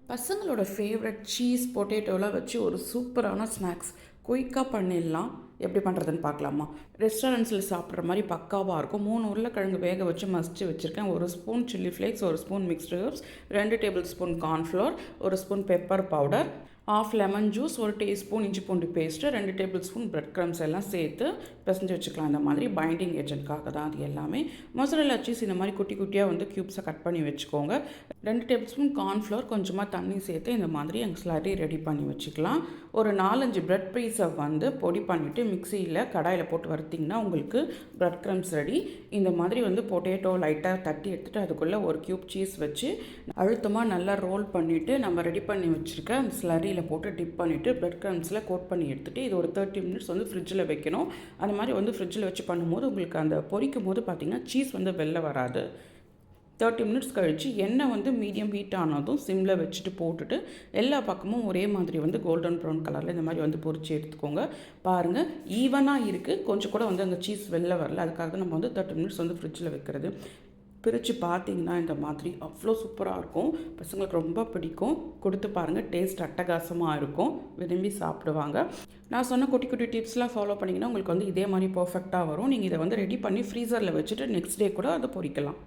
பசங்களோட favourite cheese பொட்டேட்டோலாம் வச்சு ஒரு சூப்பரான ஸ்நாக்ஸ் குயிக்காக பண்ணிடலாம். எப்படி பண்ணுறதுன்னு பார்க்கலாமா? ரெஸ்டாரண்ட்ஸில் சாப்பிட்ற மாதிரி பக்காவாக இருக்கும். 3 உருளைக்கிழங்கு வேக வச்சு மசிச்சு வச்சுருக்கேன். 1 spoon chilli flakes, 1 spoon mixed herbs, 2 tablespoon cornflour, 1 spoon pepper powder, half lemon juice, 1 teaspoon இஞ்சி பூண்டு paste, 2 tablespoon bread crumbs எல்லாம் சேர்த்து பிசைஞ்சு வச்சுக்கலாம். இந்த மாதிரி பைண்டிங் ஏஜென்ட்காக தான் அது எல்லாமே. மொசரல்லா சீஸ் இந்த மாதிரி குட்டி குட்டியாக வந்து க்யூப்ஸை கட் பண்ணி வச்சுக்கோங்க. 2 டேபிள் ஸ்பூன் கார்ன்ஃப்ளோர், கொஞ்சமாக தண்ணி சேர்த்து இந்த மாதிரி எங்கள் ஸ்லரி ரெடி பண்ணி வச்சுக்கலாம். ஒரு 4-5 பிரெட் பீஸை வந்து பொடி பண்ணிவிட்டு மிக்சியில் கடாயில் போட்டு வறுத்திங்கன்னா உங்களுக்கு பிரெட் க்ரம்ஸ் ரெடி. இந்த மாதிரி வந்து பொட்டேட்டோ லைட்டாக தட்டி எடுத்துகிட்டு அதுக்குள்ளே ஒரு க்யூப் சீஸ் வச்சு அழுத்தமாக நல்லா ரோல் பண்ணிவிட்டு நம்ம ரெடி பண்ணி வச்சுருக்க அந்த ஸ்லரியில் போட்டு டிப் பண்ணிவிட்டு பிரெட் க்ரம்ஸில் கோட் பண்ணி எடுத்துகிட்டு இது ஒரு 30 மினிட்ஸ் வந்து ஃப்ரிட்ஜில் வைக்கணும். அந்த மாதிரி வந்து ஃப்ரிட்ஜில் வச்சு பண்ணும்போது உங்களுக்கு அந்த பொரிக்கும் போது பார்த்திங்கன்னா சீஸ் வந்து வெளில வராது. 30 மினிட்ஸ் கழித்து எண்ணெய் வந்து மீடியம் ஹீட் ஆனதும் சிம்மில் வச்சுட்டு போட்டுட்டு எல்லா பக்கமும் ஒரே மாதிரி வந்து கோல்டன் ப்ரௌன் கலரில் இந்த மாதிரி வந்து பொரிச்சு எடுத்துக்கோங்க. பாருங்கள், ஈவனாக இருக்குது. கொஞ்சம் கூட வந்து அந்த சீஸ் வெளில வரல. அதுக்காக தான் நம்ம வந்து 30 மினிட்ஸ் வந்து ஃப்ரிட்ஜில் வைக்கிறது. பிரித்து பார்த்தீங்கன்னா இந்த மாதிரி அவ்வளோ சூப்பராக இருக்கும். பசங்களுக்கு ரொம்ப பிடிக்கும். கொடுத்து பாருங்கள், டேஸ்ட் அட்டகாசமாக இருக்கும். விரும்பி சாப்பிடுவாங்க. நான் சொன்ன குட்டி குட்டி டிப்ஸ்லாம் ஃபாலோ பண்ணிங்கன்னா உங்களுக்கு வந்து இதே மாதிரி பர்ஃபெக்டாக வரும். நீங்கள் இதை வந்து ரெடி பண்ணி ஃப்ரீசரில் வச்சுட்டு நெக்ஸ்ட் டே கூட அதை பொரிக்கலாம்.